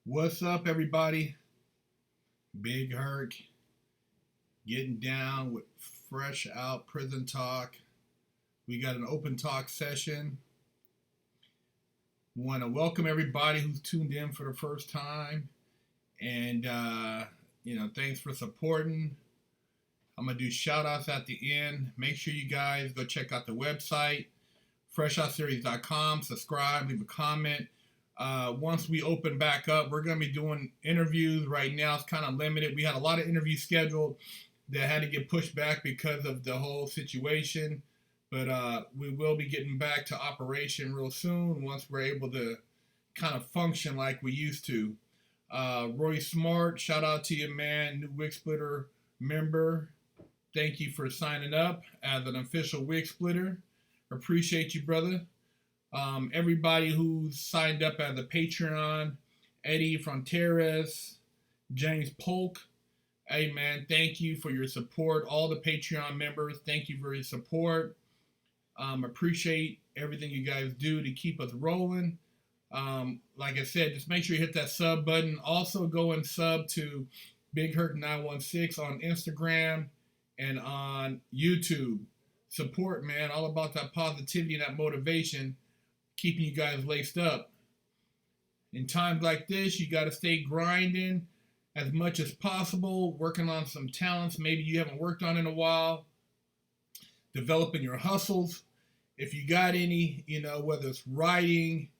What's up, everybody? Big Herc getting down with fresh out prison talk. We got an open talk session. Want to welcome everybody who's tuned in for the first time, and thanks for supporting. I'm gonna do shout outs at the end. Make sure you guys go check out the website, freshoutseries.com. Subscribe, leave a comment. Once we open back up, we're going to be doing interviews. Right now, it's kind of limited. We had a lot of interviews scheduled that had to get pushed back because of the whole situation. But we will be getting back to operation real soon once we're able to kind of function like we used to. Roy Smart, shout out to you, man. New Wig Splitter member. Thank you for signing up as an official Wig Splitter. Appreciate you, brother. Everybody who's signed up as a Patreon, Eddie Fronteras, James Polk. Hey, man, thank you for your support. All the Patreon members, thank you for your support. Appreciate everything you guys do to keep us rolling. Like I said, just make sure you hit that sub button. Also, go and sub to Big Herc 916 on Instagram and on YouTube. Support, man, all about that positivity and that motivation, keeping you guys laced up. In times like this, you got to stay grinding as much as possible, working on some talents maybe you haven't worked on in a while, developing your hustles. If you got any, whether it's writing,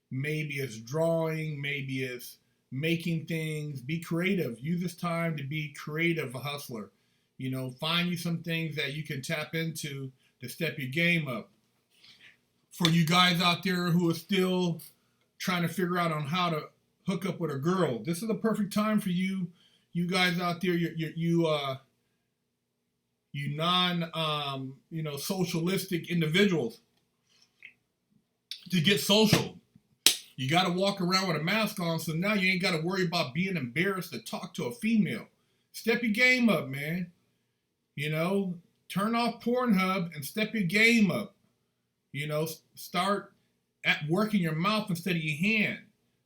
maybe it's drawing, maybe it's making things, be creative. Use this time to be creative, a hustler. Find you some things that you can tap into to step your game up. For you guys out there who are still trying to figure out on how to hook up with a girl, this is the perfect time for you. You guys out there, you socialistic individuals, to get social. You got to walk around with a mask on, so now you ain't got to worry about being embarrassed to talk to a female. Step your game up, man. Turn off Pornhub and step your game up. Start at working your mouth instead of your hand.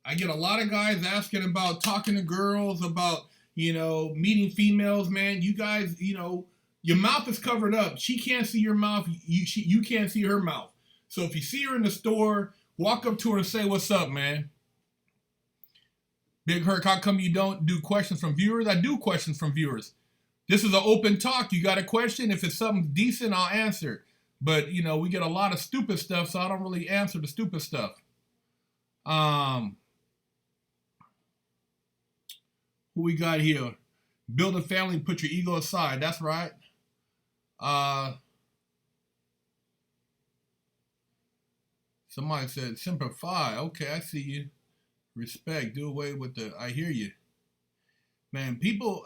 I get a lot of guys asking about talking to girls, about, meeting females, man. You guys, your mouth is covered up. She can't see your mouth. You can't see her mouth. So if you see her in the store, walk up to her and say, "What's up, man?" Big Herc, how come you don't do questions from viewers? I do questions from viewers. This is an open talk. You got a question? If it's something decent, I'll answer it. But, we get a lot of stupid stuff, so I don't really answer the stupid stuff. Who we got here? Build a family, put your ego aside. That's right. Somebody said, simplify. Okay, I see you. Respect. Do away with I hear you. Man, people...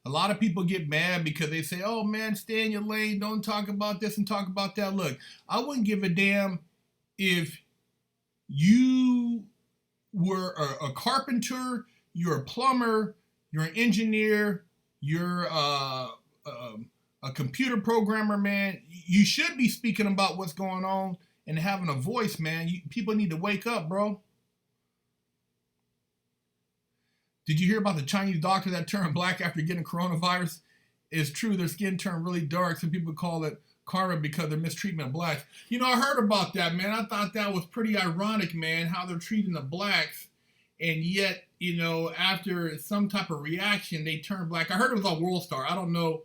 A lot of people get mad because they say, "Oh man, stay in your lane, don't talk about this and talk about that." Look, I wouldn't give a damn if you were a carpenter, you're a plumber, you're an engineer, you're a computer programmer, man. You should be speaking about what's going on and having a voice, man. People need to wake up, bro. Did you hear about the Chinese doctor that turned black after getting coronavirus? It's true, their skin turned really dark. Some people call it karma because of mistreatment of blacks. I heard about that, man. I thought that was pretty ironic, man, how they're treating the blacks. And yet, after some type of reaction, they turn black. I heard it was on World Star. I don't know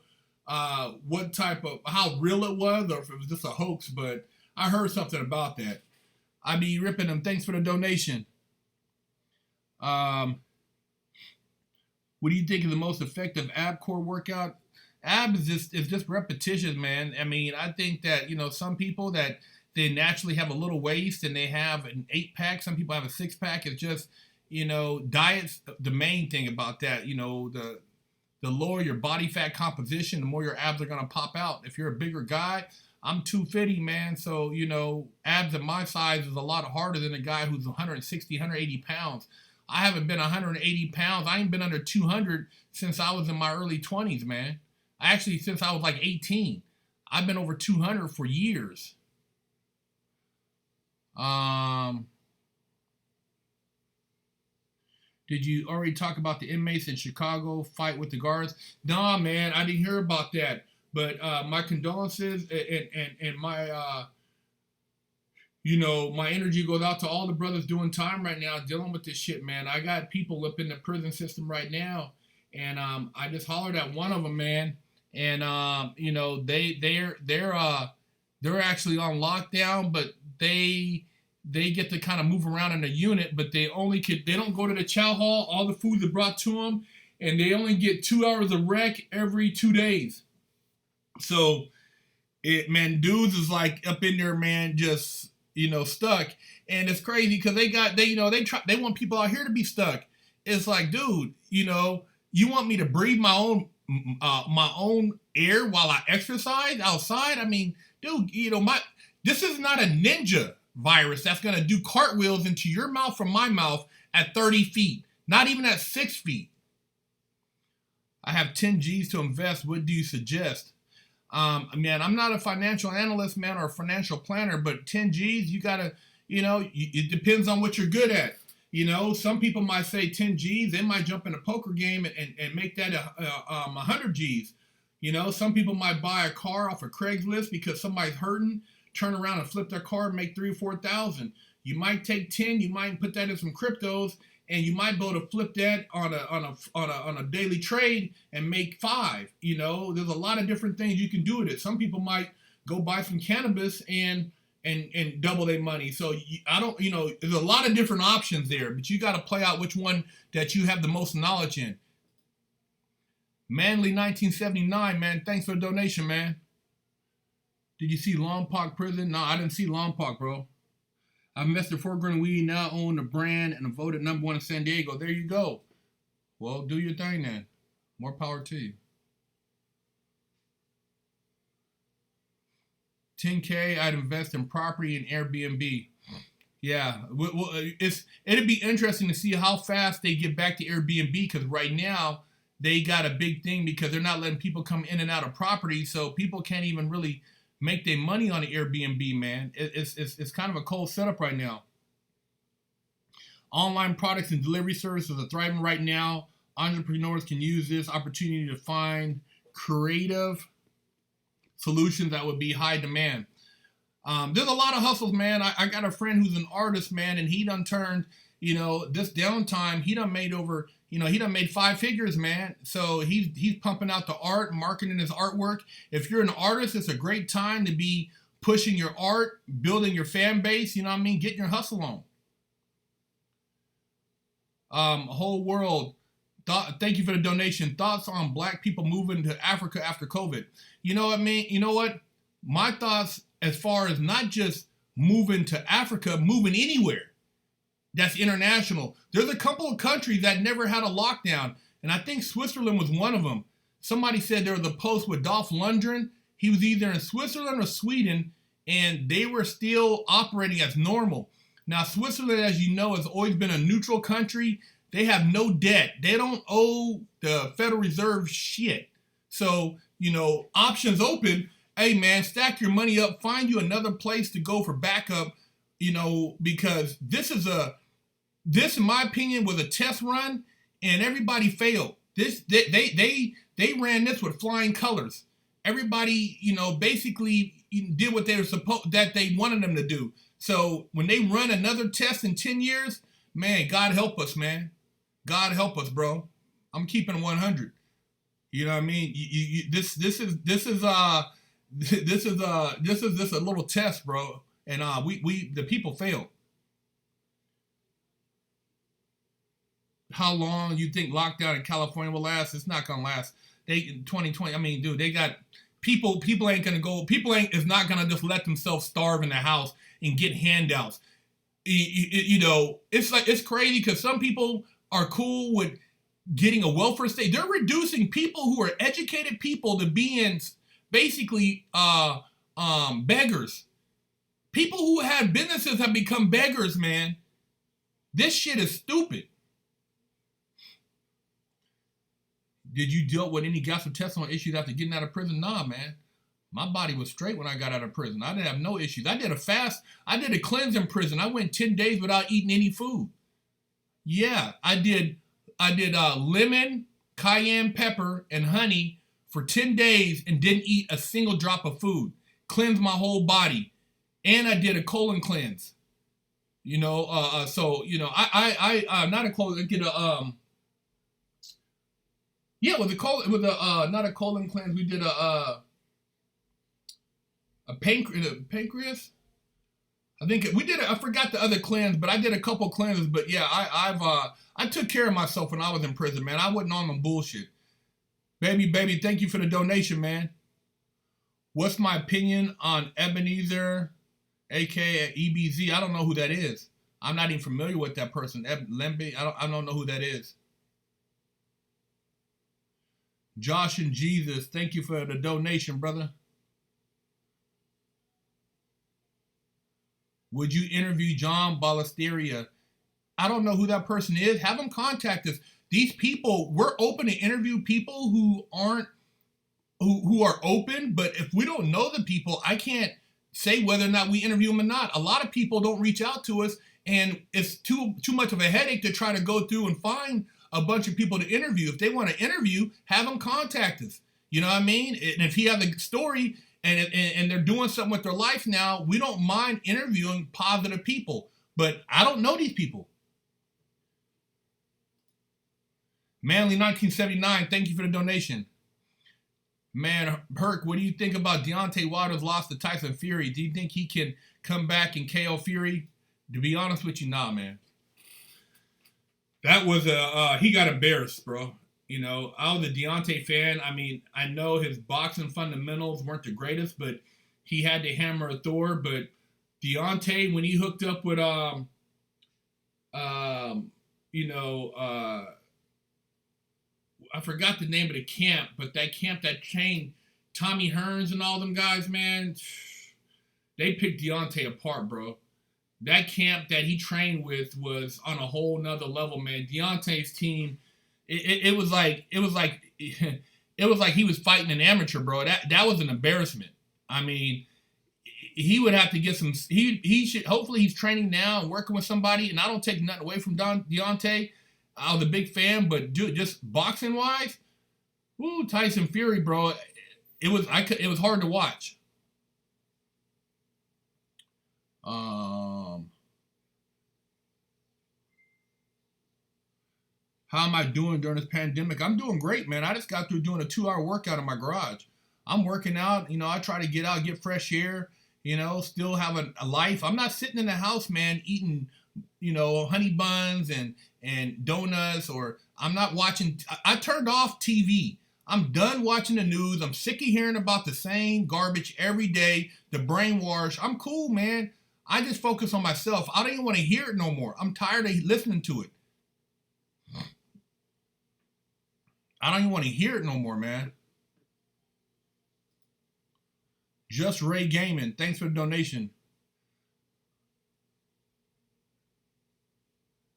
what type of, how real it was or if it was just a hoax, but I heard something about that. I be ripping them. Thanks for the donation. What do you think is the most effective ab core workout? Ab is just repetitions, man. I mean, I think that, some people that they naturally have a little waist and they have an 8-pack. Some people have a 6-pack. It's just, diet's the main thing about that. The lower your body fat composition, the more your abs are going to pop out. If you're a bigger guy, I'm 250, man. So, abs at my size is a lot harder than a guy who's 160, 180 pounds. I haven't been 180 pounds. I ain't been under 200 since I was in my early 20s, man. Actually, since I was like 18. I've been over 200 for years. Did you already talk about the inmates in Chicago fight with the guards? Nah, man, I didn't hear about that. But my condolences and my my energy goes out to all the brothers doing time right now, dealing with this shit, man. I got people up in the prison system right now, and I just hollered at one of them, man, and they're actually on lockdown, but they get to kind of move around in a unit, but they don't go to the chow hall. All the food is brought to them, and they only get 2 hours of rec every 2 days. So, dudes is like up in there, man, just stuck, and it's crazy because they want people out here to be stuck. It's like, dude, you want me to breathe my own air while I exercise outside? I mean, dude, this is not a ninja virus that's gonna do cartwheels into your mouth from my mouth at 30 feet, not even at 6 feet. I have 10 G's to invest. What do you suggest? Man, I'm not a financial analyst, man, or a financial planner, but 10 G's, you gotta, it depends on what you're good at. Some people might say 10 G's, they might jump in a poker game and make that 100 G's. Some people might buy a car off of Craigslist because somebody's hurting, turn around and flip their car and make 3,000 or 4,000. You might take 10, you might put that in some cryptos, and you might be able to flip that on a daily trade and make 5. There's a lot of different things you can do with it. Some people might go buy some cannabis and double their money. So there's a lot of different options there, but you got to play out which one that you have the most knowledge in. Manly 1979, man, thanks for the donation, man. Did you see Lompoc prison? No, I didn't see Lompoc, bro. I've invested $4 grand weed, now own a brand and voted #1 in San Diego. There you go. Well, do your thing then. More power to you. 10K, I'd invest in property and Airbnb. Yeah, it'd be interesting to see how fast they get back to Airbnb, because right now they got a big thing because they're not letting people come in and out of property, so people can't even really make their money on the Airbnb, man. It's kind of a cold setup right now. Online products and delivery services are thriving right now. Entrepreneurs can use this opportunity to find creative solutions that would be high demand. There's a lot of hustles, man. I got a friend who's an artist, man, and he done turned, this downtime, he done made 5 figures, man. So he's pumping out the art, marketing his artwork. If you're an artist, it's a great time to be pushing your art, building your fan base, getting your hustle on. Whole world, thank you for the donation. Thoughts on black people moving to Africa after COVID? You know what I mean? You know what? My thoughts as far as not just moving to Africa, moving anywhere that's international. There's a couple of countries that never had a lockdown, and I think Switzerland was one of them. Somebody said there was a post with Dolph Lundgren. He was either in Switzerland or Sweden, and they were still operating as normal. Now, Switzerland, as you know, has always been a neutral country. They have no debt. They don't owe the Federal Reserve shit. So, options open. Hey, man, stack your money up. Find you another place to go for backup, because this, in my opinion, was a test run, and everybody failed. They ran this with flying colors. Everybody, basically did what that they wanted them to do. So when they run another test in 10 years, man, God help us, man. God help us, bro. I'm keeping 100. You know what I mean? This is just a little test, bro. And the people failed. How long you think lockdown in California will last? It's not gonna last. In 2020. I mean, dude, they got people. People ain't gonna go. People is not gonna just let themselves starve in the house and get handouts. It's crazy because some people are cool with getting a welfare state. They're reducing people who are educated people to being basically beggars. People who had businesses have become beggars, man. This shit is stupid. Did you deal with any gastrointestinal issues after getting out of prison? Nah, man. My body was straight when I got out of prison. I didn't have no issues. I did a fast. I did a cleanse in prison. I went 10 days without eating any food. Yeah, I did lemon, cayenne pepper, and honey for 10 days and didn't eat a single drop of food. Cleansed my whole body. And I did a colon cleanse. So not a colon, I did with a colon, not a colon cleanse. We did a pancreas. I think we did. I forgot the other cleanse, but I did a couple cleanses. But yeah, I took care of myself when I was in prison, man. I wasn't on them bullshit. Baby, thank you for the donation, man. What's my opinion on Ebenezer, aka EBZ? I don't know who that is. I'm not even familiar with that person. Lembe, I don't know who that is. Josh and Jesus, thank you for the donation, brother. Would you interview John Ballesteria? I don't know who that person is. Have them contact us. These people, we're open to interview people who aren't, who are open, but if we don't know the people, I can't say whether or not we interview them or not. A lot of people don't reach out to us, and it's too much of a headache to try to go through and find a bunch of people to interview. If they want to interview, have them contact us. You know what I mean? And if he has a story and they're doing something with their life now, we don't mind interviewing positive people. But I don't know these people. Manly 1979, thank you for the donation. Man, Herc, what do you think about Deontay Wilder's loss to Tyson Fury? Do you think he can come back and KO Fury? To be honest with you, nah, man. That was he got embarrassed, bro. You know, I was a Deontay fan. I mean, I know his boxing fundamentals weren't the greatest, but he had to hammer Thor. But Deontay, when he hooked up with I forgot the name of the camp, but that camp that trained Tommy Hearns and all them guys, man, they picked Deontay apart, bro. That camp that he trained with was on a whole nother level, man. Deontay's team, it was like he was fighting an amateur, bro. That was an embarrassment. I mean, he would have to get some. He should. Hopefully, he's training now and working with somebody. And I don't take nothing away from Deontay. I was a big fan, but dude, just boxing wise, woo, Tyson Fury, bro. It was hard to watch. How am I doing during this pandemic? I'm doing great, man. I just got through doing a 2-hour workout in my garage. I'm working out. You know, I try to get out, get fresh air, you know, still have a life. I'm not sitting in the house, man, eating, you know, honey buns and donuts, or I'm not watching. I turned off TV. I'm done watching the news. I'm sick of hearing about the same garbage every day, the brainwash. I'm cool, man. I just focus on myself. I don't even want to hear it no more. I'm tired of listening to it. I don't even want to hear it no more, man. Just Ray Gaming, thanks for the donation.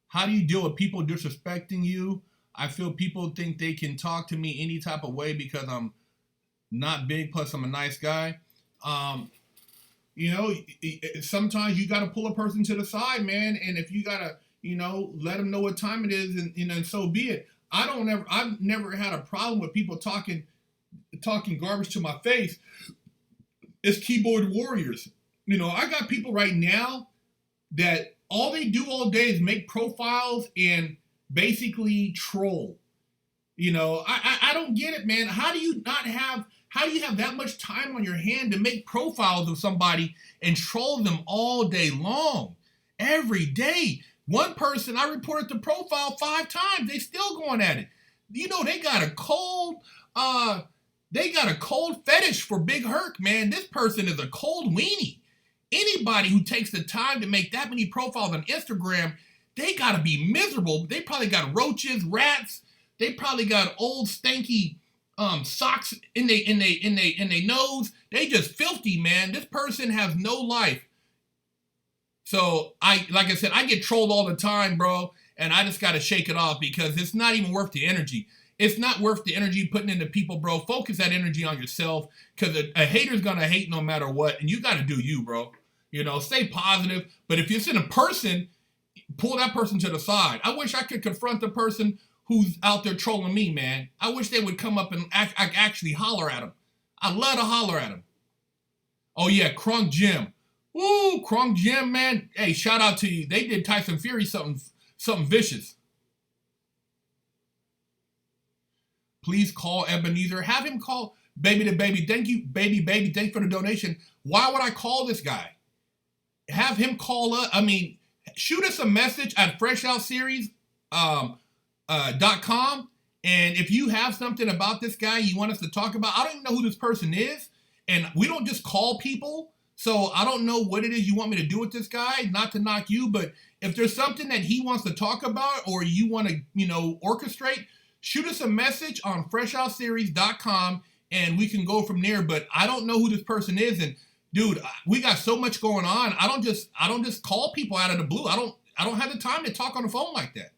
How do you deal with people disrespecting you? I feel people think they can talk to me any type of way because I'm not big, plus I'm a nice guy. You know, sometimes you got to pull a person to the side, man. And if you got to, you know, let them know what time it is, and, you know, and so be it. I've never had a problem with people talking garbage to my face. It's keyboard warriors. You know, I got people right now that all they do all day is make profiles and basically troll. You know, I don't get it, man. How do you have that much time on your hand to make profiles of somebody and troll them all day long? Every day. One person, I reported the profile 5 times. They still going at it. You know, they got a cold fetish for Big Herc, man. This person is a cold weenie. Anybody who takes the time to make that many profiles on Instagram, they got to be miserable. They probably got roaches, rats. They probably got old stanky socks in they nose. They just filthy, man. This person has no life. So like I said, I get trolled all the time, bro, and I just got to shake it off because it's not even worth the energy. It's not worth the energy putting into people, bro. Focus that energy on yourself, because a hater's gonna hate no matter what, and you got to do you, bro. You know, stay positive. But if you're in a person, pull that person to the side. I wish I could confront the person who's out there trolling me, man. I wish they would come up and actually holler at them. I love to holler at them. Oh yeah, Crunk Jim. Woo, Crunk Jim, man. Hey, shout out to you. They did Tyson Fury something vicious. Please call Ebenezer. Have him call Baby to Baby. Thank you, baby. Thanks for the donation. Why would I call this guy? Have him call us. I mean, shoot us a message at freshoutseries.com. And if you have something about this guy you want us to talk about, I don't even know who this person is. And we don't just call people. So I don't know what it is you want me to do with this guy. Not to knock you, but if there's something that he wants to talk about or you want to, orchestrate, shoot us a message on freshoutseries.com and we can go from there. But I don't know who this person is. And dude, we got so much going on. I don't just call people out of the blue. I don't have the time to talk on the phone like that.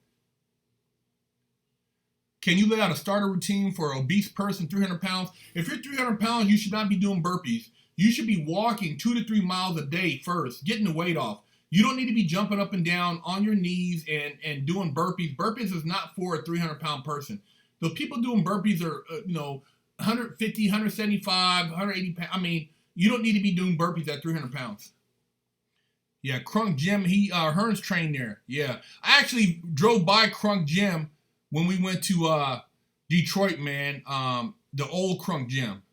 Can you lay out a starter routine for an obese person, 300 pounds? If you're 300 pounds, you should not be doing burpees. You should be walking 2 to 3 miles a day first, getting the weight off. You don't need to be jumping up and down on your knees and doing burpees. Burpees is not for a 300-pound person. The people doing burpees are, 150, 175, 180 pounds. I mean, you don't need to be doing burpees at 300 pounds. Yeah, Crunk Jim, Hearns trained there. Yeah, I actually drove by Crunk Jim when we went to Detroit, man. The old Crunk Jim.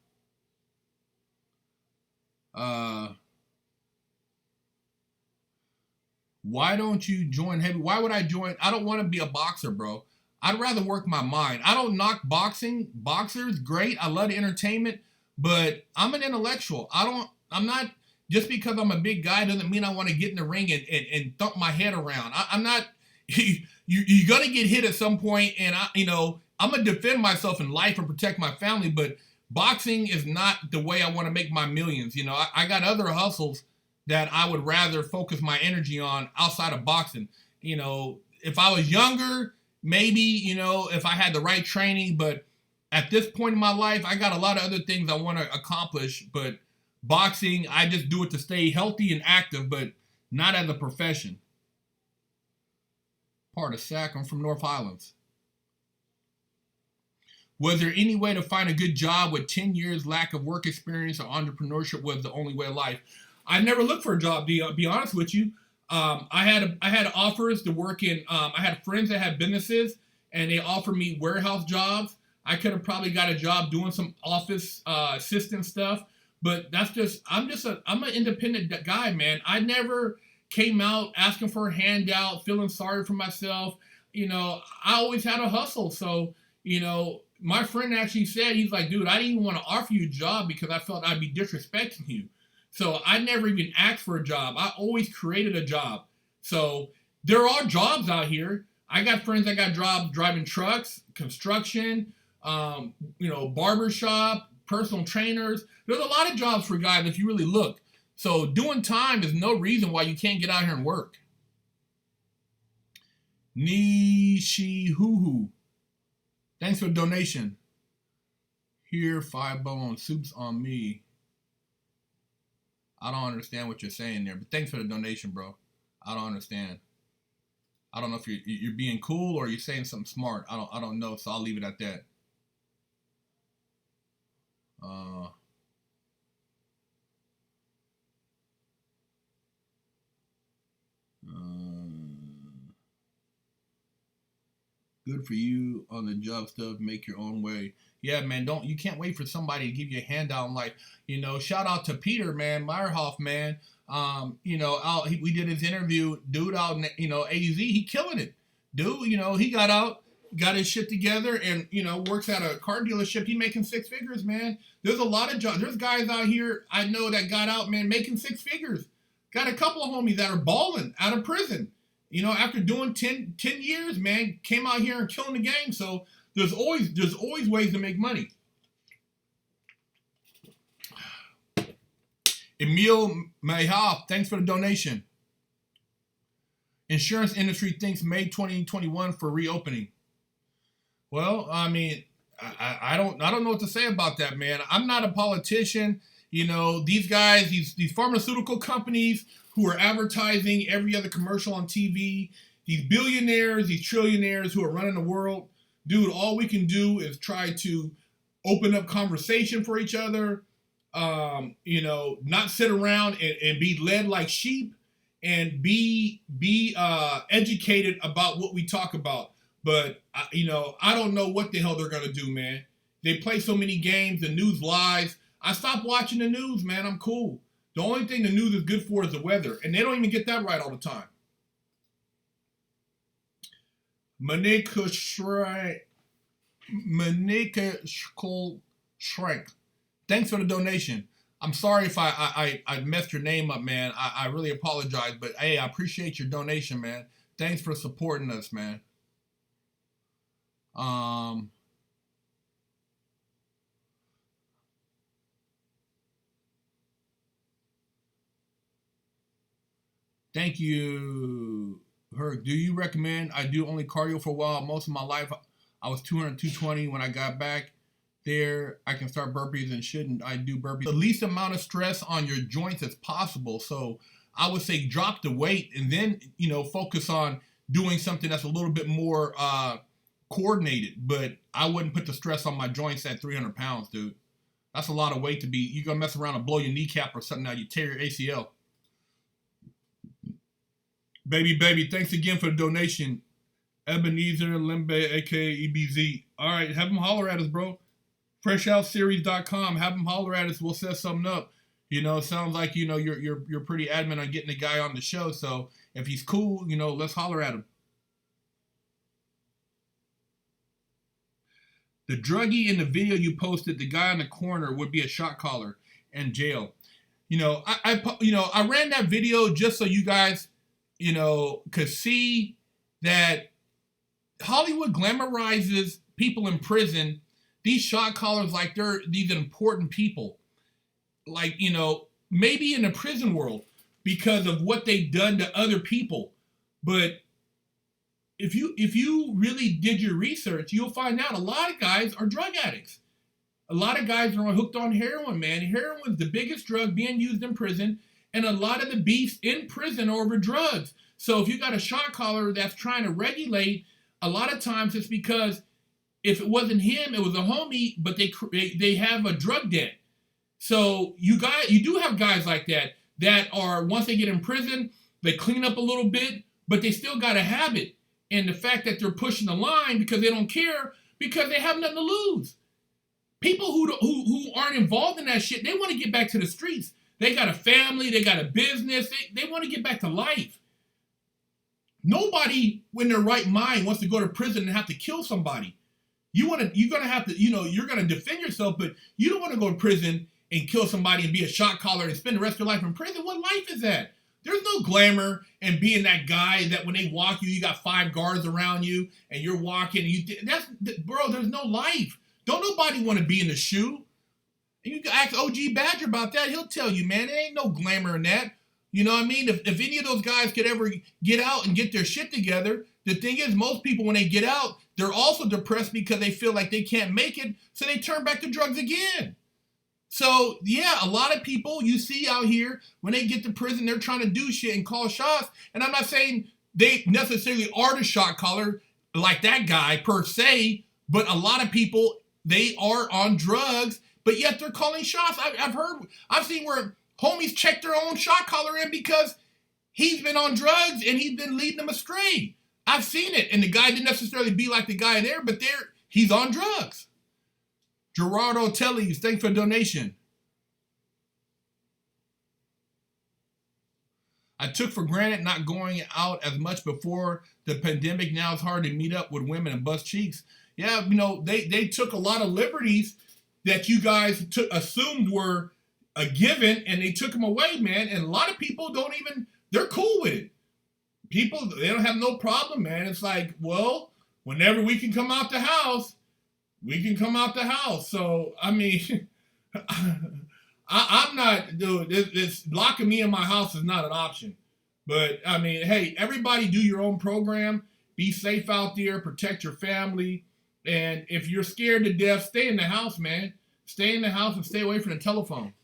Why don't you join heavy? Why would I join? I don't want to be a boxer, bro. I'd rather work my mind. I don't knock boxing. Boxers, great. I love the entertainment, but I'm an intellectual. I'm not, just because I'm a big guy doesn't mean I want to get in the ring and thump my head around. I'm not, you're going to get hit at some point, and I'm going to defend myself in life and protect my family, but boxing is not the way I want to make my millions. I got other hustles that I would rather focus my energy on outside of boxing. If I was younger, maybe, if I had the right training, but at this point in my life, I got a lot of other things I want to accomplish, but boxing, I just do it to stay healthy and active, but not as a profession. Part of SAC, I'm from North Highlands. Was there any way to find a good job with 10 years lack of work experience, or entrepreneurship was the only way of life? I never looked for a job, to be honest with you. I had offers to work in, I had friends that had businesses and they offered me warehouse jobs. I could have probably got a job doing some office assistant stuff, but I'm an independent guy, man. I never came out asking for a handout, feeling sorry for myself. I always had a hustle. So, my friend actually said, he's like, dude, I didn't even want to offer you a job because I felt I'd be disrespecting you. So I never even asked for a job. I always created a job. So there are jobs out here. I got friends that got jobs driving trucks, construction, barbershop, personal trainers. There's a lot of jobs for guys if you really look. So doing time is no reason why you can't get out here and work. Nishihuhu. Thanks for the donation. Here, 5 bones, soup's on me. I don't understand what you're saying there, but thanks for the donation, bro. I don't understand. I don't know if you're being cool or you're saying something smart. I don't know, so I'll leave it at that. Good for you on the job stuff. Make your own way. Yeah, man. You can't wait for somebody to give you a handout in life. Shout out to Peter, man, Meyerhoff, man. We did his interview, dude, out in, AZ. He killing it, dude. He got out, got his shit together, and works at a car dealership. He making 6 figures, man. There's a lot of jobs. There's guys out here I know that got out, man, making 6 figures. Got a couple of homies that are balling out of prison. After doing 10 years, man, came out here and killing the game. So there's always ways to make money. Emil Mayhoff, thanks for the donation. Insurance industry thinks May 2021 for reopening. Well, I mean, I don't know what to say about that, man. I'm not a politician. These guys, these pharmaceutical companies who are advertising every other commercial on TV, these billionaires, these trillionaires who are running the world, dude, all we can do is try to open up conversation for each other, not sit around and be led like sheep, and be educated about what we talk about. But, I don't know what the hell they're going to do, man. They play so many games, the news lies. I stopped watching the news, man. I'm cool. The only thing the news is good for is the weather, and they don't even get that right all the time. Manika Shrek. Thanks for the donation. I'm sorry if I messed your name up, man. I really apologize, but hey, I appreciate your donation, man. Thanks for supporting us, man. Thank you, Herc. Do you recommend I do only cardio for a while? Most of my life, I was 200, 220. When I got back there, I can start burpees, and shouldn't I do burpees? The least amount of stress on your joints as possible. So I would say drop the weight and then, focus on doing something that's a little bit more coordinated. But I wouldn't put the stress on my joints at 300 pounds, dude. That's a lot of weight to be. You're going to mess around and blow your kneecap or something. Now you tear your ACL. Baby, thanks again for the donation. Ebenezer Limbe, aka EBZ. All right, have them holler at us, bro. FreshOutSeries.com. Have them holler at us. We'll set something up. Sounds like you're pretty adamant on getting the guy on the show. So if he's cool, let's holler at him. The druggie in the video you posted, the guy in the corner would be a shot caller and jail. I ran that video just so you guys, could see that Hollywood glamorizes people in prison, these shot callers, like they're these important people. Like, maybe in the prison world because of what they've done to other people. But if you really did your research, you'll find out a lot of guys are drug addicts. A lot of guys are hooked on heroin, man. Heroin is the biggest drug being used in prison, and a lot of the beefs in prison are over drugs. So if you got a shot caller that's trying to regulate, a lot of times it's because if it wasn't him, it was a homie, but they have a drug debt. So you do have guys like that are, once they get in prison, they clean up a little bit, but they still got a habit. And the fact that they're pushing the line because they don't care, because they have nothing to lose. People who aren't involved in that shit, they want to get back to the streets. They got a family, they got a business, they want to get back to life. Nobody in their right mind wants to go to prison and have to kill somebody. You're gonna have to, you're gonna defend yourself, but you don't want to go to prison and kill somebody and be a shot caller and spend the rest of your life in prison. What life is that? There's no glamour in being that guy that when they walk you got 5 guards around you and you're walking and bro, there's no life. Don't nobody want to be in the shoe. And you can ask OG Badger about that. He'll tell you, man, there ain't no glamour in that. You know what I mean? If any of those guys could ever get out and get their shit together, the thing is, most people, when they get out, they're also depressed because they feel like they can't make it, so they turn back to drugs again. So, yeah, a lot of people you see out here, when they get to prison, they're trying to do shit and call shots. And I'm not saying they necessarily are the shot caller like that guy per se, but a lot of people, they are on drugs, but yet they're calling shots. I've seen where homies check their own shot caller in because he's been on drugs and he's been leading them astray. I've seen it, and the guy didn't necessarily be like the guy there, but he's on drugs. Gerardo Tellez, thanks for the donation. I took for granted not going out as much before the pandemic. Now it's hard to meet up with women and bust cheeks. Yeah, they took a lot of liberties that you guys assumed were a given, and they took them away, man. And a lot of people they're cool with it. People, they don't have no problem, man. It's like, well, whenever we can come out the house, we can come out the house. So, I mean, I'm not, dude, this locking me in my house is not an option. But, I mean, hey, everybody do your own program. Be safe out there. Protect your family. And if you're scared to death, stay in the house, man. Stay in the house and stay away from the telephone.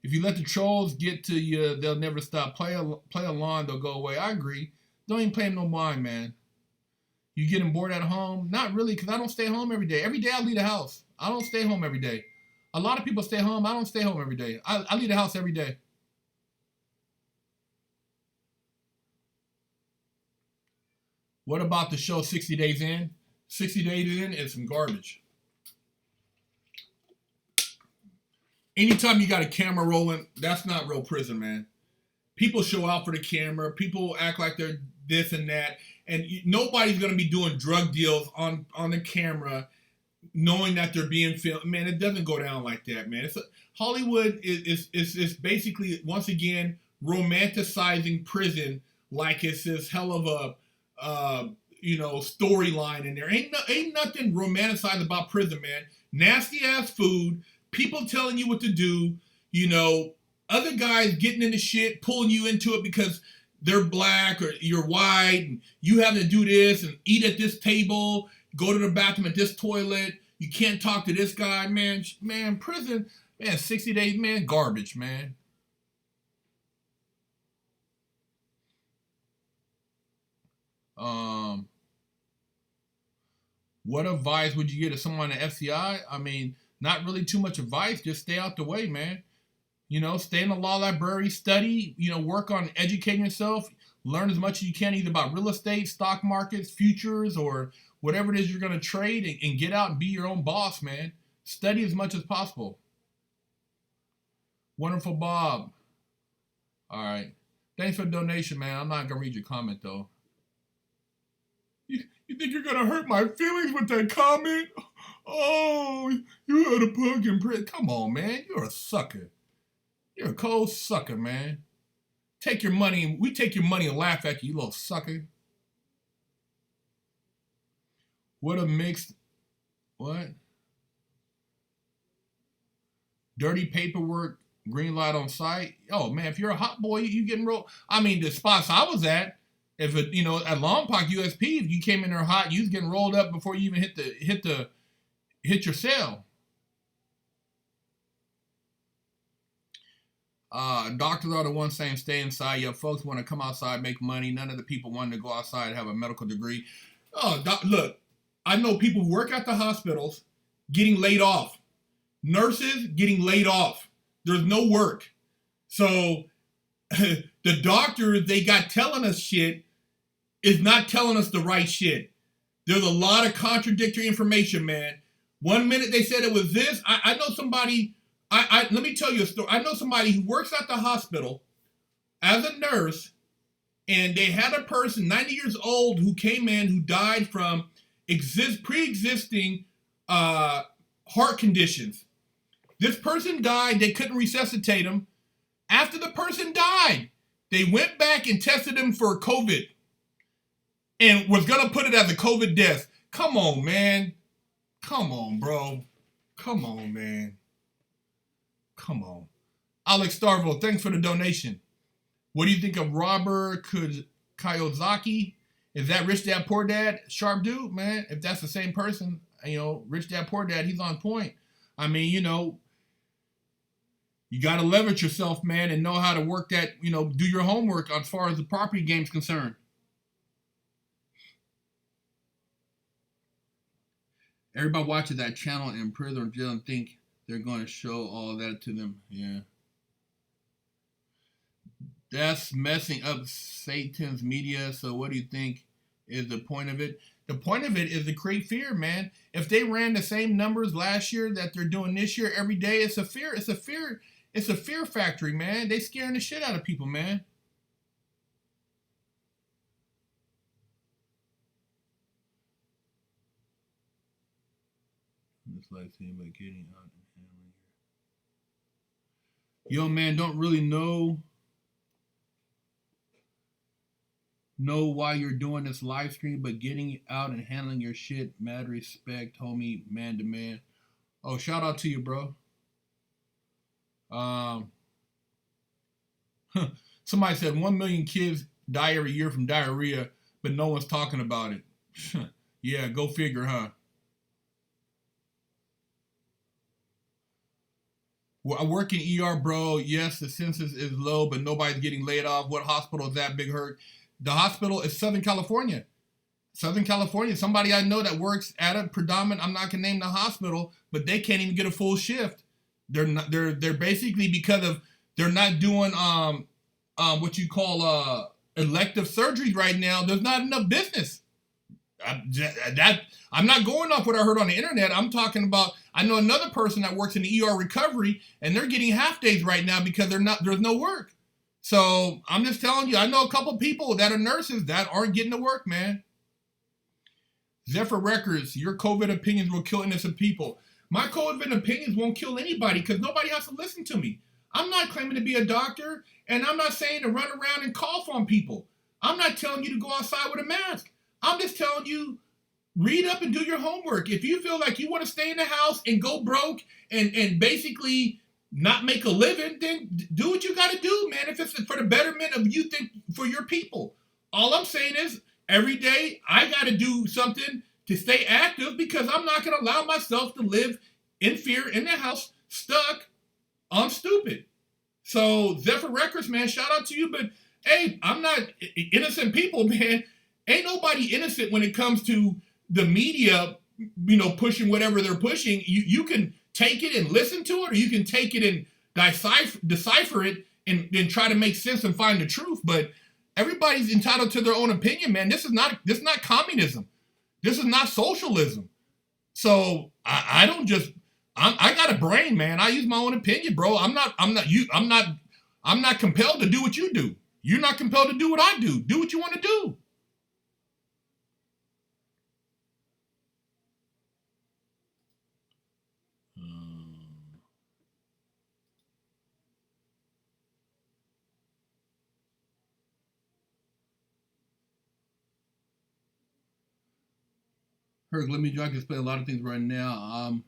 If you let the trolls get to you, they'll never stop. Play along, they'll go away. I agree. Don't even play them no mind, man. You getting bored at home? Not really, because I don't stay home every day. Every day I leave the house. I don't stay home every day. A lot of people stay home. I don't stay home every day. I leave the house every day. What about the show 60 Days In? 60 Days In is some garbage. Anytime you got a camera rolling, that's not real prison, man. People show out for the camera. People act like they're this and that. And nobody's going to be doing drug deals on the camera knowing that they're being filmed. Man, it doesn't go down like that, man. Hollywood is basically, once again, romanticizing prison like it's this hell of a storyline in there. Ain't nothing romanticized about prison, man. Nasty ass food, people telling you what to do, other guys getting into shit, pulling you into it because they're black or you're white, and you have to do this and eat at this table, go to the bathroom at this toilet, you can't talk to this guy, man, prison, man, 60 days, man, garbage, man. What advice would you give to someone at FCI? I mean, not really too much advice. Just stay out the way, man. Stay in the law library, study, work on educating yourself, learn as much as you can either about real estate, stock markets, futures, or whatever it is you're going to trade, and get out and be your own boss, man. Study as much as possible. Wonderful Bob. All right. Thanks for the donation, man. I'm not going to read your comment, though. You think you're going to hurt my feelings with that comment? Oh, you had a punk in prison. Come on, man. You're a sucker. You're a cold sucker, man. Take your money. We take your money and laugh at you, you little sucker. What a mixed... What? Dirty paperwork, green light on site. Oh, man, if you're a hot boy, you getting rolled. I mean, the spots I was at, if it, at Lompoc USP, if you came in there hot, you was getting rolled up before you even hit your cell. Doctors are the ones saying stay inside. Yeah, folks want to come outside, make money. None of the people wanting to go outside have a medical degree. Oh, look, I know people who work at the hospitals getting laid off. Nurses getting laid off. There's no work. So the doctors they got telling us shit is not telling us the right shit. There's a lot of contradictory information, man. One minute they said it was this. I know somebody... let me tell you a story. I know somebody who works at the hospital as a nurse, and they had a person, 90 years old, who came in who died from pre-existing heart conditions. This person died. They couldn't resuscitate him. After the person died, they went back and tested him for COVID and was going to put it as a COVID death. Come on, man. Come on, bro. Come on, man. Come on. Alex Starvo, thanks for the donation. What do you think of Robert Kiyosaki? Is that Rich Dad Poor Dad? Sharp dude, man. If that's the same person, Rich Dad Poor Dad, he's on point. I mean, you got to leverage yourself, man, and know how to work that, do your homework as far as the property game's concerned. Everybody watches that channel in prison or jail and think they're going to show all that to them. Yeah. That's messing up Satan's media. So what do you think is the point of it? The point of it is to create fear, man. If they ran the same numbers last year that they're doing this year every day, it's a fear factory, man. They scaring the shit out of people, man. It's like seeing about getting out and handling your... Yo, man, don't really know why you're doing this live stream, but getting out and handling your shit, mad respect, homie, man to man. Oh, shout out to you, bro. Somebody said 1 million kids die every year from diarrhea, but no one's talking about it. Yeah, go figure, huh? I work in ER, bro. Yes, the census is low, but nobody's getting laid off. What hospital is that, Big Herc? The hospital is Southern California. Southern California. Somebody I know that works at a predominant, I'm not gonna name the hospital, but they can't even get a full shift. They're basically, because of they're not doing what you call elective surgeries right now. There's not enough business. I'm not going off what I heard on the internet. I'm talking about, I know another person that works in the ER recovery, and they're getting half days right now because there's no work. So I'm just telling you, I know a couple people that are nurses that aren't getting to work, man. Zephyr Records, your COVID opinions will kill innocent people. My COVID opinions won't kill anybody because nobody has to listen to me. I'm not claiming to be a doctor, and I'm not saying to run around and cough on people. I'm not telling you to go outside with a mask. I'm just telling you, read up and do your homework. If you feel like you want to stay in the house and go broke and basically not make a living, then do what you got to do, man. If it's for the betterment of you, think for your people. All I'm saying is, every day I got to do something to stay active because I'm not going to allow myself to live in fear in the house, stuck. I'm stupid. So Zephyr Records, man, shout out to you. But hey, I'm not innocent people, man. Ain't nobody innocent when it comes to the media, pushing whatever they're pushing. You can take it and listen to it, or you can take it and decipher it and then try to make sense and find the truth. But everybody's entitled to their own opinion, man. This is not communism. This is not socialism. So I got a brain, man. I use my own opinion, bro. I'm not compelled to do what you do. You're not compelled to do what I do. Do what you want to do. Herc, I can explain a lot of things right now. I'm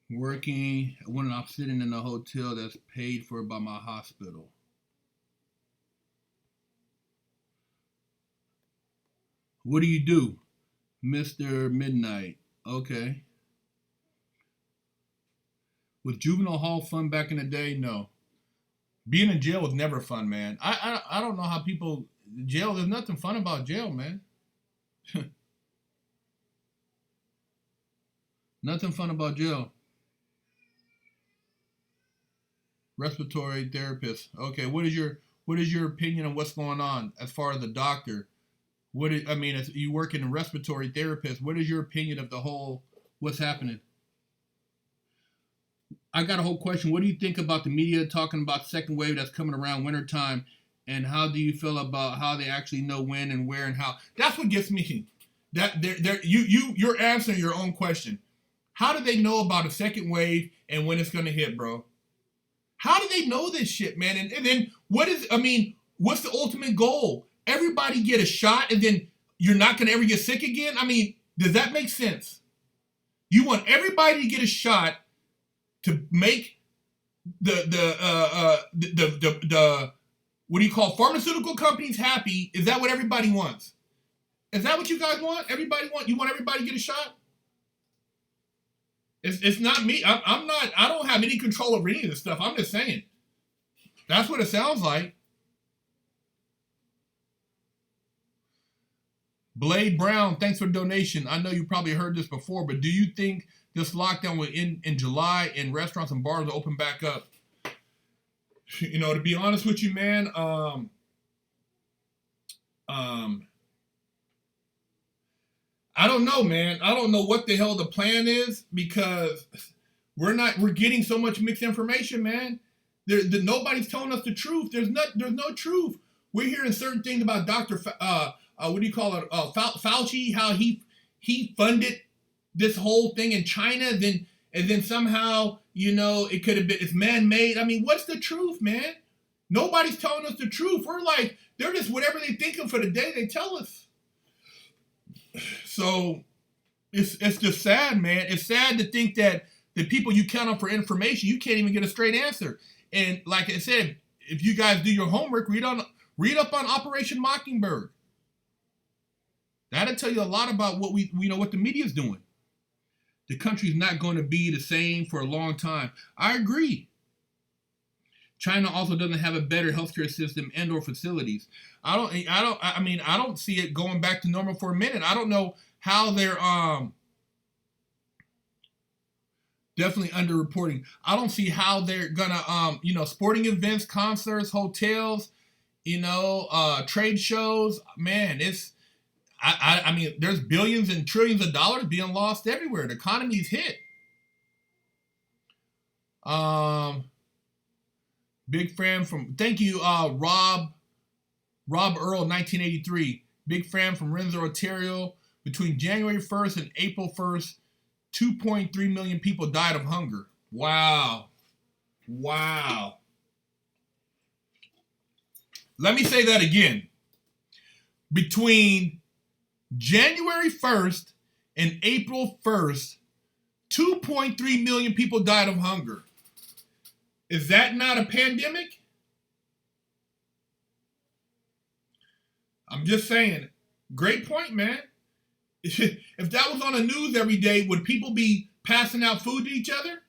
working when I'm sitting in a hotel that's paid for by my hospital. What do you do? Mr. Midnight. Okay. Was juvenile hall fun back in the day? No. Being in jail was never fun, man. I don't know how people, jail, there's nothing fun about jail, man. Nothing fun about jail. Respiratory therapist. Okay, what is your opinion on what's going on as far as the doctor? As you work in a respiratory therapist, what is your opinion of the whole, what's happening? I got a whole question. What do you think about the media talking about second wave that's coming around wintertime? And how do you feel about how they actually know when and where and how? That's what gets me. You're answering your own question. How do they know about a second wave and when it's going to hit, bro? How do they know this shit, man? And then what's the ultimate goal? Everybody get a shot and then you're not going to ever get sick again? Does that make sense? You want everybody to get a shot to make the what do you call pharmaceutical companies happy? Is that what everybody wants? Is that what you guys want? You want everybody to get a shot? It's not me. I don't have any control over any of this stuff. I'm just saying. That's what it sounds like. Blade Brown, thanks for the donation. I know you probably heard this before, but do you think this lockdown will end in July and restaurants and bars will open back up? To be honest with you, man, I don't know, man. I don't know what the hell the plan is because we're getting so much mixed information, man. Nobody's telling us the truth. There's no truth. We're hearing certain things about Dr. Fauci, how he funded this whole thing in China, and then somehow, it could have been, it's man-made. What's the truth, man? Nobody's telling us the truth. We're like, they're just whatever they think of for the day, they tell us. So it's just sad, man. It's sad to think that the people you count on for information, you can't even get a straight answer. And like I said, if you guys do your homework, read up on Operation Mockingbird. That'll tell you a lot about what what the media's doing. The country's not going to be the same for a long time. I agree. China also doesn't have a better healthcare system and/or facilities. I don't see it going back to normal for a minute. I don't know how they're definitely underreporting. I don't see how they're gonna sporting events, concerts, hotels, trade shows. Man, I mean, there's billions and trillions of dollars being lost everywhere. The economy's hit. Big fan from, thank you, Rob Earl, 1983. Big fan from Renzo, Ontario. Between January 1st and April 1st, 2.3 million people died of hunger. Wow. Let me say that again. Between January 1st and April 1st, 2.3 million people died of hunger. Is that not a pandemic? I'm just saying. Great point, man. If that was on the news every day, would people be passing out food to each other?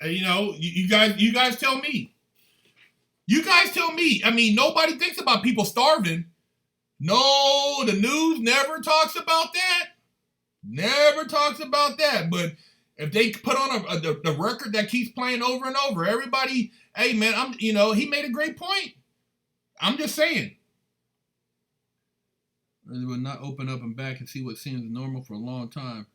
You guys tell me. You guys tell me. I mean, nobody thinks about people starving. No, the news never talks about that. Never talks about that. But if they put on the record that keeps playing over and over, everybody, hey man, he made a great point. I'm just saying. They will not open up and back and see what seems normal for a long time.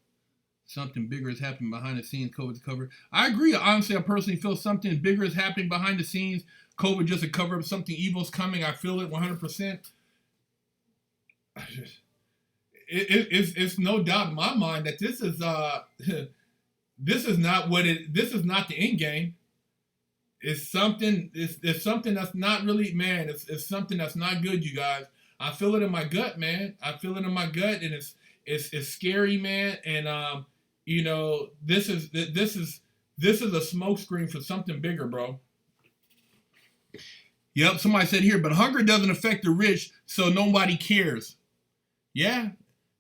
Something bigger is happening behind the scenes. COVID's covered. I agree. Honestly, I personally feel something bigger is happening behind the scenes. COVID just a cover up. Something evil's coming. I feel it 100%. It's no doubt in my mind that this is this is not the end game. It's something. It's something that's not really, man. It's something that's not good, you guys. I feel it in my gut, man. I feel it in my gut, and it's scary, man. And this is a smokescreen for something bigger, bro. Yep, somebody said here, but hunger doesn't affect the rich, so nobody cares. Yeah,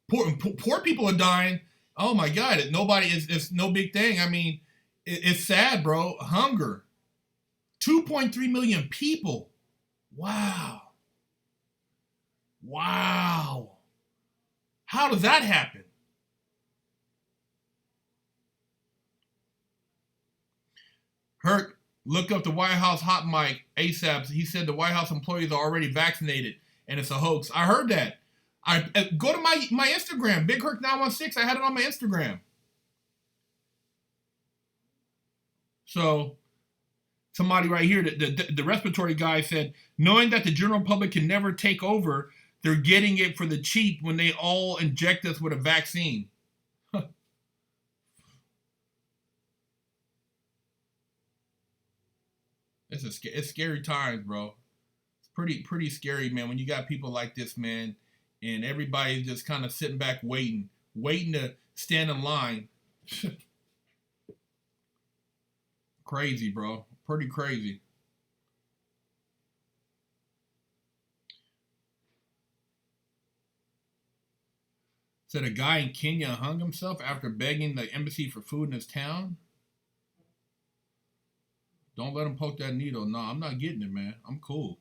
poor people are dying. Oh my God, it's no big thing. I mean, it's sad, bro. Hunger, 2.3 million people. Wow. How does that happen? Herc, look up the White House hot mic ASAP. He said the White House employees are already vaccinated, and it's a hoax. I heard that. I go to my Instagram, Big Herc 916. I had it on my Instagram. So somebody right here, the respiratory guy said, knowing that the general public can never take over, they're getting it for the cheap when they all inject us with a vaccine. It's scary times, bro. It's pretty scary, man, when you got people like this, man, and everybody's just kind of sitting back waiting to stand in line. Crazy, bro. Pretty crazy. Said a guy in Kenya hung himself after begging the embassy for food in his town. Don't let him poke that needle. No, I'm not getting it, man. I'm cool.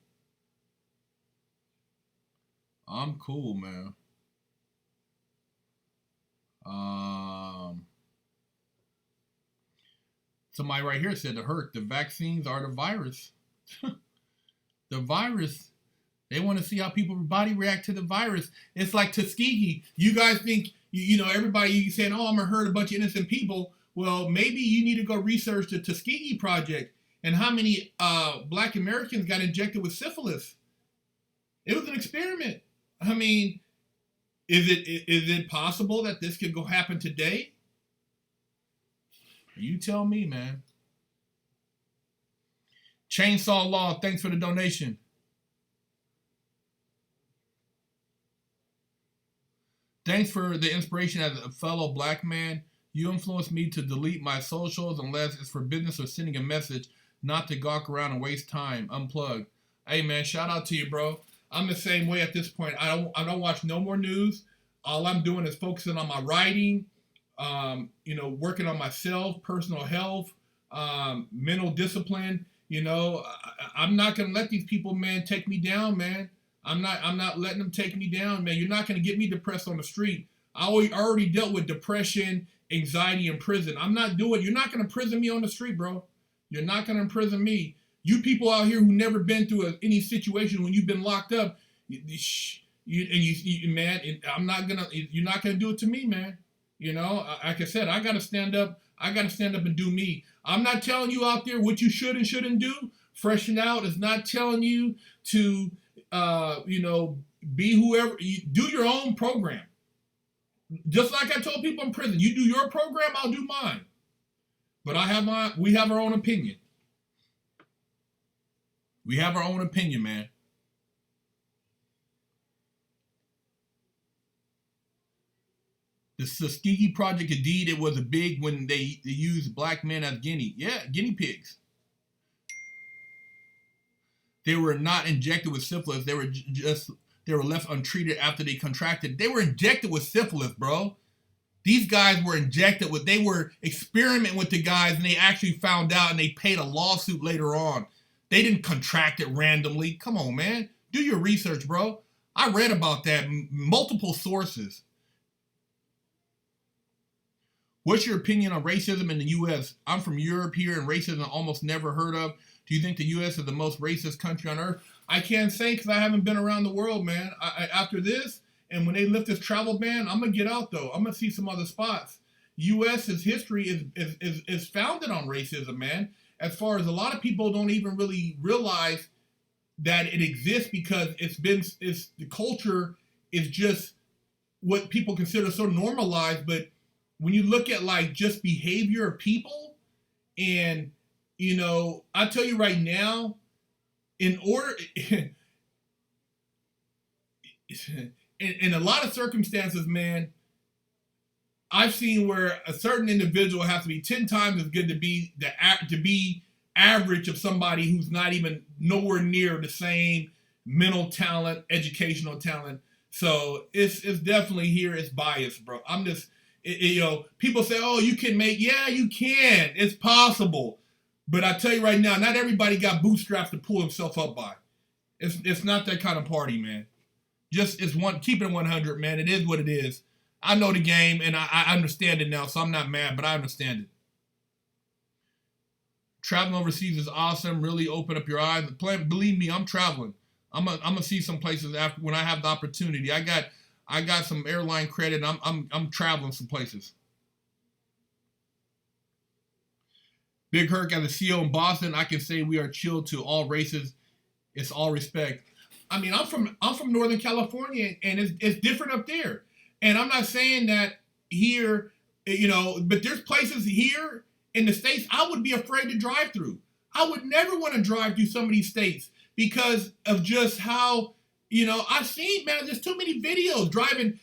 I'm cool, man. Somebody right here said to Herc, the vaccines are the virus. The virus. They want to see how people's body react to the virus. It's like Tuskegee. You guys think, everybody saying, oh, I'm going to hurt a bunch of innocent people. Well, maybe you need to go research the Tuskegee Project and how many black Americans got injected with syphilis. It was an experiment. I mean, is it possible that this could go happen today? You tell me, man. Chainsaw Law, thanks for the donation. Thanks for the inspiration as a fellow black man. You influenced me to delete my socials unless it's for business or sending a message, not to gawk around and waste time. Unplug. Hey, man, shout out to you, bro. I'm the same way at this point. I don't watch no more news. All I'm doing is focusing on my writing, working on myself, personal health, mental discipline. I'm not gonna let these people, man, take me down, man. I'm not letting them take me down, man. You're not gonna get me depressed on the street. I already dealt with depression, anxiety in prison. You're not gonna prison me on the street, bro. You're not gonna imprison me. You people out here who never been through any situation when you've been locked up, man, you're not gonna do it to me, man. Like I said, I gotta stand up. I gotta stand up and do me. I'm not telling you out there what you should and shouldn't do. Freshen Out is not telling you to, be whoever. Do your own program. Just like I told people in prison, you do your program, I'll do mine. But we have our own opinion. We have our own opinion, man. The Tuskegee Project, indeed, it was a big when they used black men as guinea pigs. They were not injected with syphilis. They were left untreated after they contracted. They were injected with syphilis, bro. These guys were they were experimenting with the guys, and they actually found out, and they paid a lawsuit later on. They didn't contract it randomly. Come on, man. Do your research, bro. I read about that, multiple sources. What's your opinion on racism in the U.S.? I'm from Europe here, and racism almost never heard of. Do you think the U.S. is the most racist country on earth? I can't say because I haven't been around the world, man. After this, and when they lift this travel ban, I'm going to get out, though. I'm going to see some other spots. U.S.'s history is founded on racism, man. As far as a lot of people don't even really realize that it exists because the culture is just what people consider so normalized. But when you look at like just behavior of people, and I tell you right now, in a lot of circumstances, man, I've seen where a certain individual has to be 10 times as good to be average of somebody who's not even nowhere near the same mental talent, educational talent. So it's definitely here. It's biased, bro. People say, oh, you can yeah, you can. It's possible. But I tell you right now, not everybody got bootstraps to pull himself up by. It's not that kind of party, man. Keep it 100, man. It is what it is. I know the game, and I understand it now, so I'm not mad, but I understand it. Traveling overseas is awesome. Really open up your eyes. Believe me, I'm traveling. I'm gonna see some places after when I have the opportunity. I got some airline credit. I'm traveling some places. Big Herc, as a CEO in Boston, I can say we are chill to all races. It's all respect. I mean, I'm from Northern California, and it's different up there. And I'm not saying that here, but there's places here in the States I would be afraid to drive through. I would never want to drive through some of these states because of just how, I've seen, man, there's too many videos driving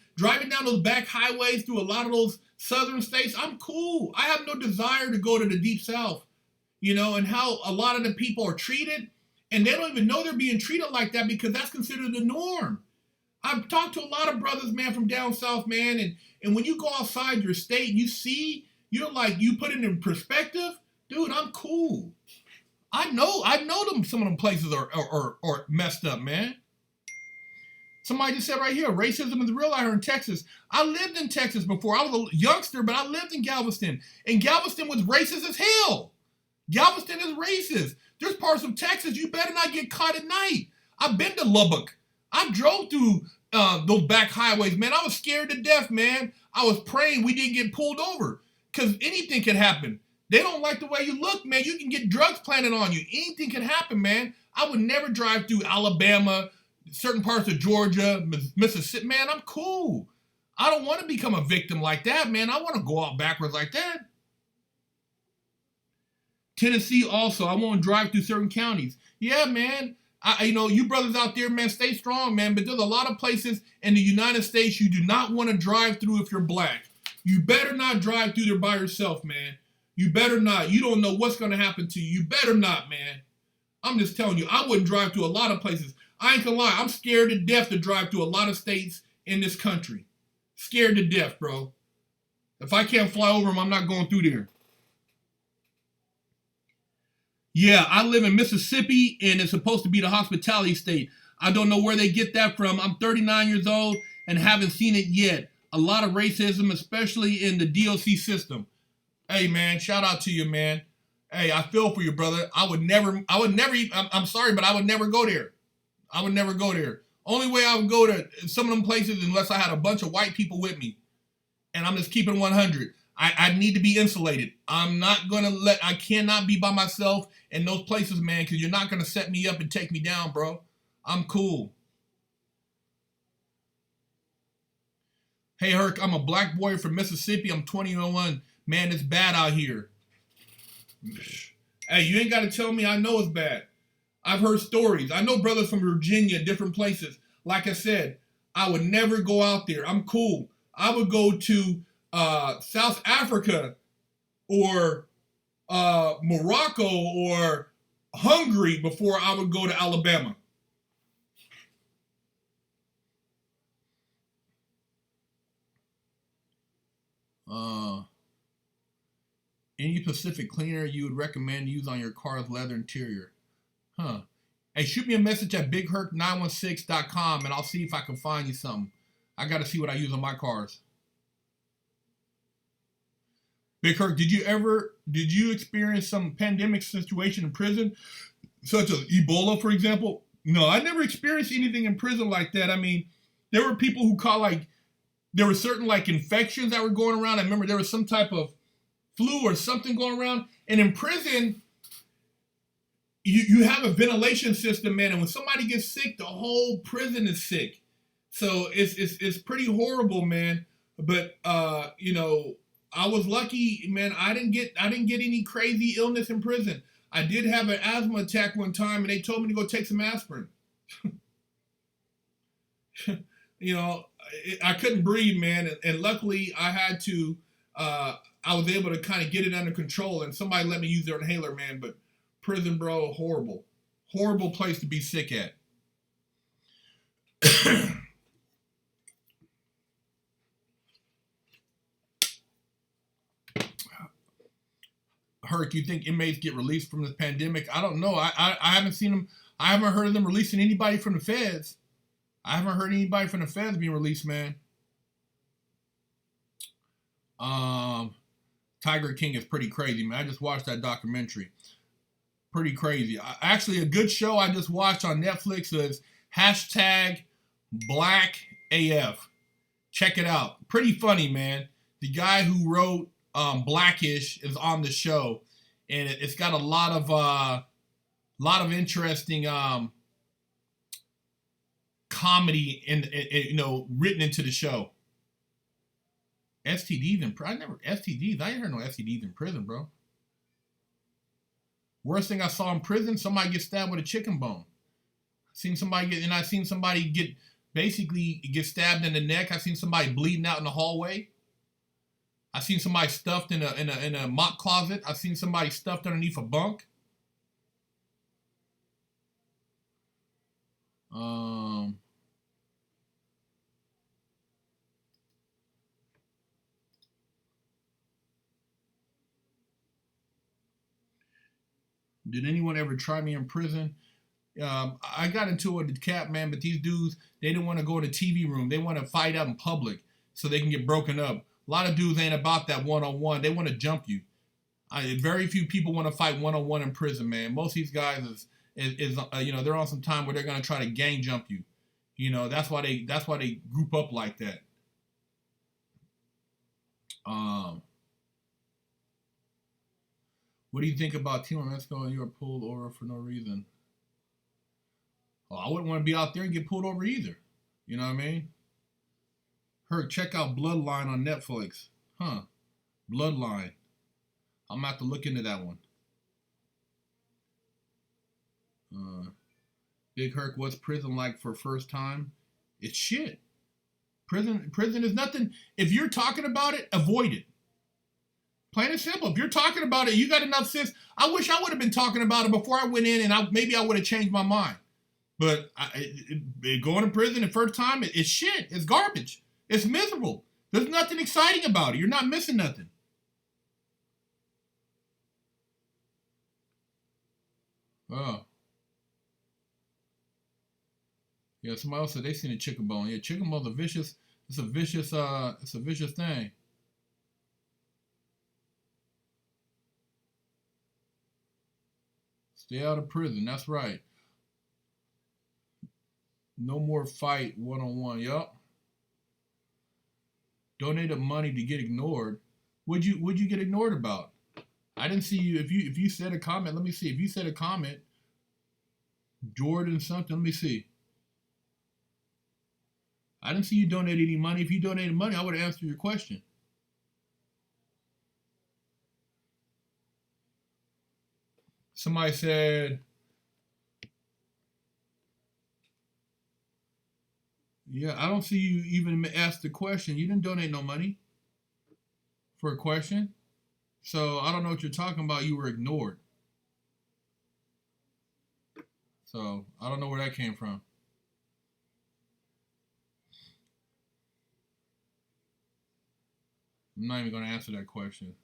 down those back highways through a lot of those southern states. I'm cool. I have no desire to go to the deep south, and how a lot of the people are treated, and they don't even know they're being treated like that because that's considered the norm. I've talked to a lot of brothers, man, from down south, man, and when you go outside your state, you see, you're like, you put it in perspective, dude, I'm cool. I know some of them places are messed up, man. Somebody just said right here, racism is real out here in Texas. I lived in Texas before. I was a youngster, but I lived in Galveston. And Galveston was racist as hell. Galveston is racist. There's parts of Texas you better not get caught at night. I've been to Lubbock. I drove through those back highways, man. I was scared to death, man. I was praying we didn't get pulled over because anything could happen. They don't like the way you look, man. You can get drugs planted on you. Anything can happen, man. I would never drive through Alabama, certain parts of Georgia, Mississippi. Man, I'm cool. I don't want to become a victim like that, man. I want to go out backwards like that. Tennessee also, I won't drive through certain counties. Yeah, man. You brothers out there, man, stay strong, man. But there's a lot of places in the United States you do not want to drive through if you're black. You better not drive through there by yourself, man. You better not. You don't know what's going to happen to you. You better not, man. I'm just telling you, I wouldn't drive through a lot of places. I ain't gonna lie, I'm scared to death to drive through a lot of states in this country. Scared to death, bro. If I can't fly over them, I'm not going through there. Yeah, I live in Mississippi, and it's supposed to be the hospitality state. I don't know where they get that from. I'm 39 years old and haven't seen it yet. A lot of racism, especially in the DOC system. Hey, man, shout out to you, man. Hey, I feel for you, brother. I'm sorry, but I would never go there. I would never go there. Only way I would go to some of them places unless I had a bunch of white people with me. And I'm just keeping 100. I need to be insulated. I cannot be by myself in those places, man, because you're not going to set me up and take me down, bro. I'm cool. Hey, Herc, I'm a black boy from Mississippi. I'm 21. Man, it's bad out here. Hey, you ain't got to tell me I know it's bad. I've heard stories. I know brothers from Virginia, different places. Like I said, I would never go out there. I'm cool. I would go to South Africa or Morocco or Hungary before I would go to Alabama. Any Pacific cleaner you would recommend use on your car's leather interior? Huh. Hey, shoot me a message at bigherc916.com and I'll see if I can find you something. I got to see what I use on my cars. Big Herc, did you experience some pandemic situation in prison, such as Ebola, for example? No, I never experienced anything in prison like that. I mean, there were people who there were certain infections that were going around. I remember there was some type of flu or something going around. And in prison, you have a ventilation system, man. And when somebody gets sick, the whole prison is sick. So it's pretty horrible, man. But I was lucky, man. I didn't get any crazy illness in prison. I did have an asthma attack one time, and they told me to go take some aspirin. I couldn't breathe, man, and luckily I was able to kind of get it under control, and somebody let me use their inhaler, man. But prison, bro, horrible place to be sick at. Herc, you think inmates get released from this pandemic? I don't know. I haven't seen them. I haven't heard of them releasing anybody from the feds. I haven't heard anybody from the feds being released, man. Tiger King is pretty crazy, man. I just watched that documentary. Pretty crazy. Actually, a good show I just watched on Netflix is #BlackAF. Check it out. Pretty funny, man. The guy who wrote Blackish is on the show, and it's got a lot of interesting comedy written into the show. STDs in prison? I ain't heard no STDs in prison, bro. Worst thing I saw in prison, somebody get stabbed with a chicken bone. I seen somebody get stabbed in the neck. I seen somebody bleeding out in the hallway. I seen somebody stuffed in a mop closet. I seen somebody stuffed underneath a bunk. Did anyone ever try me in prison? I got into it with the cap, man, but these dudes, they didn't want to go in the TV room. They want to fight out in public so they can get broken up. A lot of dudes ain't about that one-on-one. They want to jump you. Very few people want to fight one-on-one in prison, man. Most of these guys they're on some time where they're gonna try to gang jump you. That's why they group up like that. What do you think about Timo Mexico and you were pulled over for no reason? Well, I wouldn't want to be out there and get pulled over either. You know what I mean? Herc, check out Bloodline on Netflix. Huh. Bloodline. I'm going to have to look into that one. Big Herc, what's prison like for first time? It's shit. Prison is nothing. If you're talking about it, avoid it. Plain and simple. If you're talking about it, you got enough sense. I wish I would have been talking about it before I went in, and maybe I would have changed my mind. But going to prison the first time, it's shit. It's garbage. It's miserable. There's nothing exciting about it. You're not missing nothing. Oh. Yeah, somebody else said they seen a chicken bone. Yeah, chicken bone's a vicious, it's a vicious thing. Stay out of prison, that's right. No more fight one-on-one. Yup. Donated money to get ignored. Would you get ignored about? I didn't see you. If you said a comment, let me see. If you said a comment, Jordan something, let me see. I didn't see you donate any money. If you donated money, I would have answered your question. Somebody said, yeah, I don't see you even ask the question. You didn't donate no money for a question. So I don't know what you're talking about. You were ignored. So I don't know where that came from. I'm not even going to answer that question.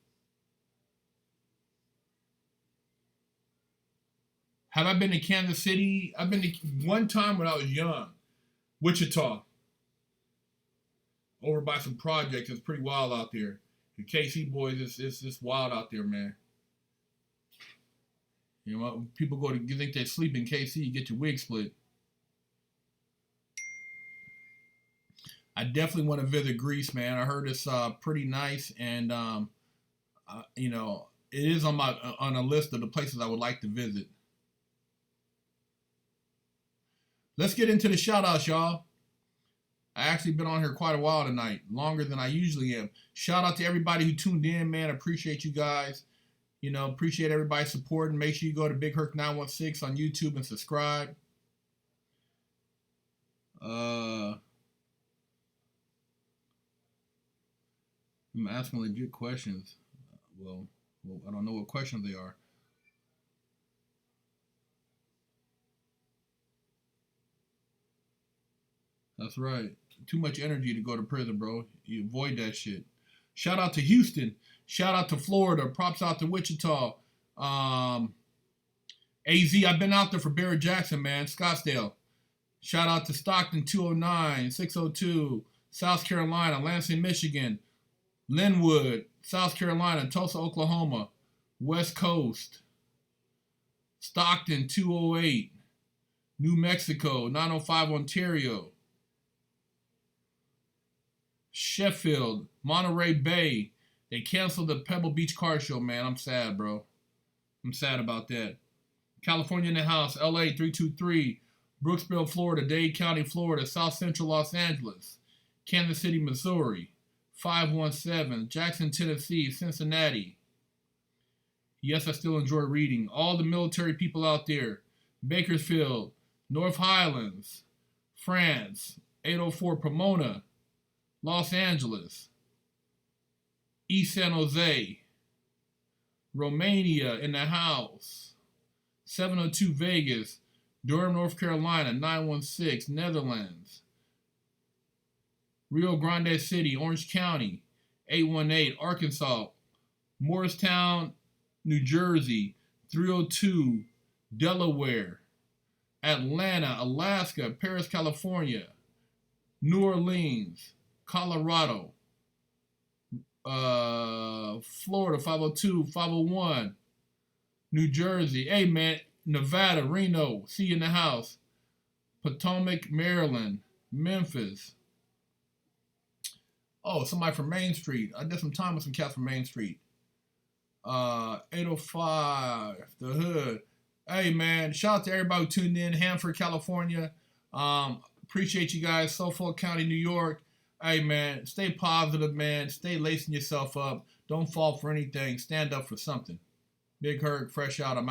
Have I been to Kansas City? I've been to one time when I was young. Wichita. Over by some projects. It's pretty wild out there. The KC boys, it's wild out there, man. You know, people go to, you think they sleep in KC, you get your wig split. I definitely want to visit Greece, man. I heard it's pretty nice, and you know, it is on a list of the places I would like to visit. Let's get into the shout outs, y'all. I actually been on here quite a while tonight, longer than I usually am. Shout out to everybody who tuned in, man. I appreciate you guys. You know, appreciate everybody supporting. Make sure you go to Big Herc 916 on YouTube and subscribe. I'm asking legit questions. Well, I don't know what questions they are. That's right. Too much energy to go to prison, bro. You avoid that shit. Shout out to Houston. Shout out to Florida. Props out to Wichita. AZ, I've been out there for Barrett Jackson, man. Scottsdale. Shout out to Stockton 209, 602, South Carolina, Lansing, Michigan, Linwood, South Carolina, Tulsa, Oklahoma, West Coast, Stockton 208, New Mexico, 905, Ontario, Sheffield, Monterey Bay. They canceled the Pebble Beach car show, man. I'm sad, bro. I'm sad about that. California in the house, LA 323, Brooksville, Florida, Dade County, Florida, South Central Los Angeles, Kansas City, Missouri, 517, Jackson, Tennessee, Cincinnati. Yes, I still enjoy reading. All the military people out there, Bakersfield, North Highlands, France, 804 Pomona, Los Angeles, East San Jose, Romania in the house, 702 Vegas, Durham, North Carolina, 916, Netherlands, Rio Grande City, Orange County, 818, Arkansas, Morristown, New Jersey, 302, Delaware, Atlanta, Alaska, Paris, California, New Orleans, Colorado, Florida, 502, 501, New Jersey, hey man, Nevada, Reno, see you in the house, Potomac, Maryland, Memphis. Oh, somebody from Main Street. I did some time with some cats from Main Street. 805, the hood. Hey man, shout out to everybody who tuned in. Hanford, California. Appreciate you guys. Suffolk County, New York. Hey man, stay positive, man. Stay lacing yourself up. Don't fall for anything. Stand up for something. Big Herc, fresh out. I'm